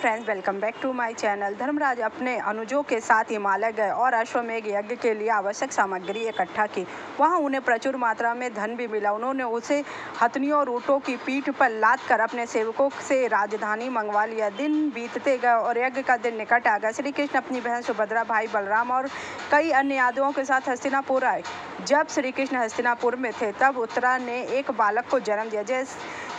Friends, welcome back to my channel. Dharmaraj अपने अनुजों के साथ हिमालय गए और अश्वमेध यज्ञ के लिए आवश्यक सामग्री इकट्ठा की। वहां उन्हें प्रचुर मात्रा में धन भी मिला। उन्होंने उसे हथनियों और ऊँटों की पीठ पर लाद कर अपने सेवकों से राजधानी मंगवा लिया। दिन बीतते गए और यज्ञ का दिन निकट आ गया। श्री कृष्ण अपनी बहन सुभद्रा, भाई बलराम और कई अन्य यादवों के साथ हस्तिनापुर आए। जब श्री कृष्ण हस्तिनापुर में थे तब उत्तरा ने एक बालक को जन्म दिया।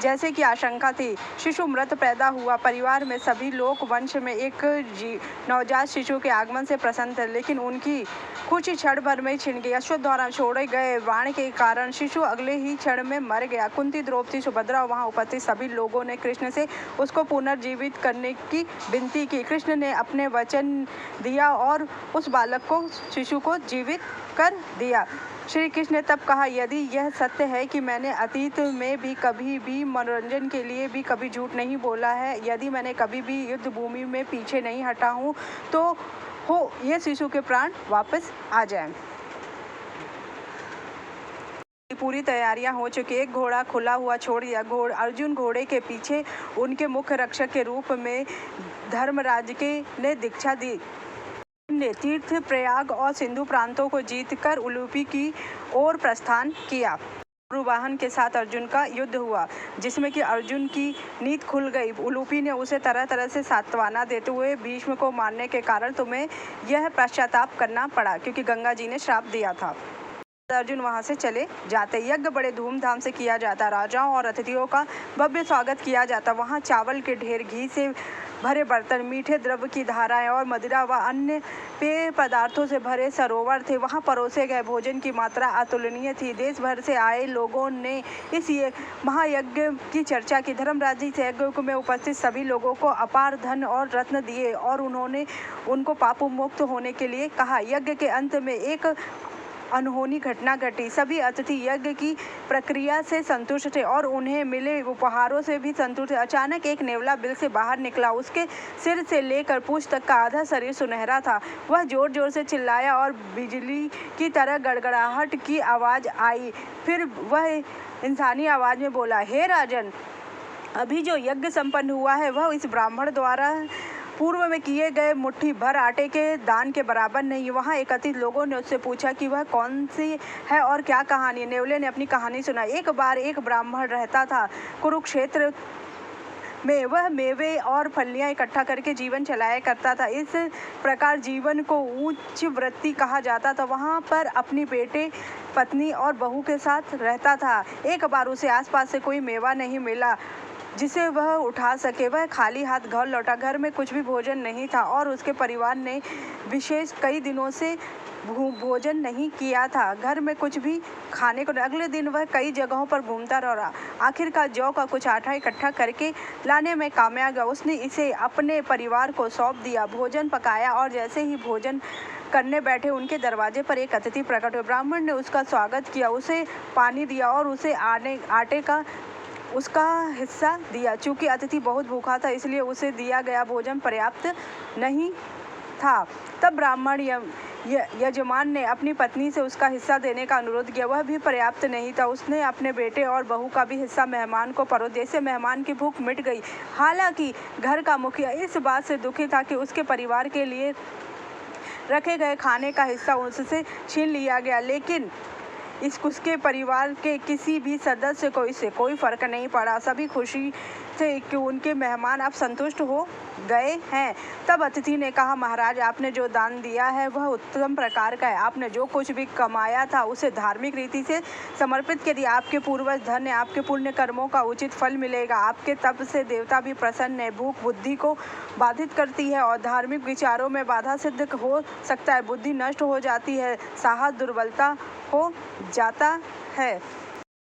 जैसे कि आशंका थी, शिशु मृत पैदा हुआ। परिवार में सभी लोग वंश में एक नवजात शिशु के आगमन से प्रसन्न थे, लेकिन उनकी खुशी क्षण भर में छिन गई। अश्वत्थ द्वारा छोड़े गए बाण के कारण शिशु अगले ही क्षण में मर गया। कुंती, द्रौपदी, सुभद्रा और वहां उपस्थित सभी लोगों ने कृष्ण से उसको पुनर्जीवित करने की विनती की। कृष्ण ने अपने वचन दिया और उस बालक को, शिशु को जीवित कर दिया। श्री कृष्ण ने तब कहा, यदि यह सत्य है कि मैंने अतीत में भी कभी भी मनोरंजन के लिए भी कभी झूठ नहीं बोला है, यदि मैंने कभी भी युद्ध भूमि में पीछे नहीं हटा हूँ, तो हो ये शिशु के प्राण वापस आ जाएं। पूरी तैयारियां हो चुकी। एक घोड़ा खुला हुआ छोड़ दिया। अर्जुन घोड़े के पीछे उनके मुख्य रक्षक के रूप में धर्मराज ने दीक्षा दी। ने तीर्थ, प्रयाग और सिंधु प्रांतों को जीतकर उलूपी की ओर प्रस्थान किया। वाहन के साथ अर्जुन का युद्ध हुआ, जिसमें कि अर्जुन की नींद खुल गई। उलूपी ने उसे तरह तरह से सांत्वना देते हुए, भीष्म को मारने के कारण तुम्हें यह पश्चाताप करना पड़ा, क्योंकि गंगा जी ने श्राप दिया था। अर्जुन वहां से चले जाते। यज्ञ बड़े धूमधाम से किया जाता। राजाओं और अतिथियों का भव्य स्वागत किया जाता। वहां चावल के ढेर, घी से भरे बर्तन, मीठे द्रव्य की धाराएं और मदिरा व अन्य पेय पदार्थों से भरे सरोवर थे। वहां परोसे गए भोजन की मात्रा अतुलनीय थी। देश भर से आए लोगों ने इस महायज्ञ की चर्चा की। धर्मराज जी से यज्ञ में उपस्थित सभी लोगों को अपार धन और रत्न दिए और उन्होंने उनको पाप मुक्त होने के लिए कहा। यज्ञ के अंत में एक अनहोनी घटना घटी। सभी अतिथि यज्ञ की प्रक्रिया से संतुष्ट थे और उन्हें मिले उपहारों से भी संतुष्ट थे। अचानक एक नेवला बिल से बाहर निकला। उसके सिर से लेकर पूंछ तक का आधा शरीर सुनहरा था। वह जोर जोर से चिल्लाया और बिजली की तरह गड़गड़ाहट की आवाज आई। फिर वह इंसानी आवाज में बोला, हे राजन, अभी जो यज्ञ संपन्न हुआ है वह इस ब्राह्मण द्वारा पूर्व में किए गए मुट्ठी भर आटे के दान के बराबर नहीं। वहां एकत्रित लोगों ने उससे पूछा कि वह कौन सी है और क्या कहानी है। नेवले ने अपनी कहानी सुनाई। एक बार एक ब्राह्मण रहता था कुरुक्षेत्र में। वह मेवे और फलियां इकट्ठा करके जीवन चलाया करता था। इस प्रकार जीवन को उच्च वृत्ति कहा जाता था। वहां पर अपनी बेटे, पत्नी और बहू के साथ रहता था। एक बार उसे आसपास से कोई मेवा नहीं मिला जिसे वह उठा सके। वह खाली हाथ घर लौटा। घर में कुछ भी भोजन नहीं था और उसके परिवार ने विशेष कई दिनों से भोजन नहीं किया था। घर में कुछ भी खाने को। अगले दिन वह कई जगहों पर घूमता रहा। आखिरकार जौ का कुछ आटा इकट्ठा करके लाने में कामयाब गया। उसने इसे अपने परिवार को सौंप दिया। भोजन पकाया और जैसे ही भोजन करने बैठे, उनके दरवाजे पर एक अतिथि प्रकट हुए। ब्राह्मण ने उसका स्वागत किया, उसे पानी दिया और उसे आटे का उसका हिस्सा दिया। चूंकि अतिथि बहुत भूखा था, इसलिए उसे दिया गया भोजन पर्याप्त नहीं था। तब ब्राह्मण यजमान ने अपनी पत्नी से उसका हिस्सा देने का अनुरोध किया। वह भी पर्याप्त नहीं था। उसने अपने बेटे और बहू का भी हिस्सा मेहमान को परोस दिया। इससे मेहमान की भूख मिट गई। हालांकि घर का मुखिया इस बात से दुखी था कि उसके परिवार के लिए रखे गए खाने का हिस्सा उससे छीन लिया गया, लेकिन उसके परिवार के किसी भी सदस्य को इससे कोई फर्क नहीं पड़ा। सभी खुशी थे कि उनके मेहमान अब संतुष्ट हो गए हैं। तब अतिथि ने कहा, महाराज, आपने जो दान दिया है वह उत्तम प्रकार का है। आपने जो कुछ भी कमाया था उसे धार्मिक रीति से समर्पित कर दिया। आपके पूर्वज धन्य, आपके पुण्य कर्मों का उचित फल मिलेगा। आपके तप से देवता भी प्रसन्न है। भूख बुद्धि को बाधित करती है और धार्मिक विचारों में बाधा सिद्ध हो सकता है। बुद्धि नष्ट हो जाती है, साहस दुर्बलता हो जाता है।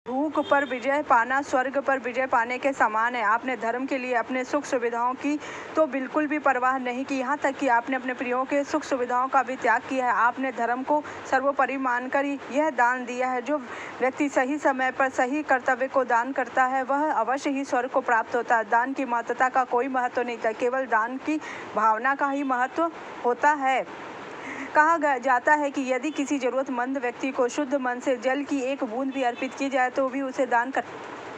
भूख पर विजय पाना स्वर्ग पर विजय पाने के समान है। आपने धर्म के लिए अपने सुख सुविधाओं की तो बिल्कुल भी परवाह नहीं की, यहाँ तक कि आपने अपने प्रियों के सुख सुविधाओं का भी त्याग किया है। आपने धर्म को सर्वोपरि मानकर यह दान दिया है। जो व्यक्ति सही समय पर सही कर्तव्य को दान करता है वह अवश्य ही स्वर्ग को प्राप्त होता है। दान की महत्ता का कोई महत्व नहीं था, केवल दान की भावना का ही महत्व होता है। कहा जाता है कि यदि किसी जरूरतमंद व्यक्ति को शुद्ध मन से जल की एक बूंद भी अर्पित की जाए तो भी उसे दान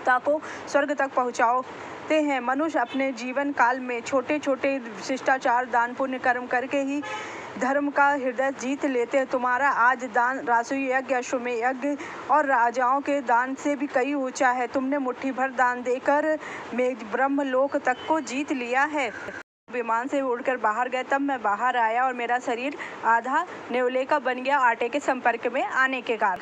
आत्मा को स्वर्ग तक पहुँचाते हैं। मनुष्य अपने जीवन काल में छोटे छोटे शिष्टाचार, दान, पुण्य कर्म करके ही धर्म का हृदय जीत लेते हैं। तुम्हारा आज दान राजसूय यज्ञ, अश्वमेध यज्ञ और राजाओं के दान से भी कहीं ऊंचा है। तुमने मुट्ठी भर दान देकर मैं ब्रह्मलोक तक को जीत लिया है। विमान से उड़कर बाहर गए, तब मैं बाहर आया और मेरा शरीर आधा नेवले का बन गया आटे के संपर्क में आने के कारण।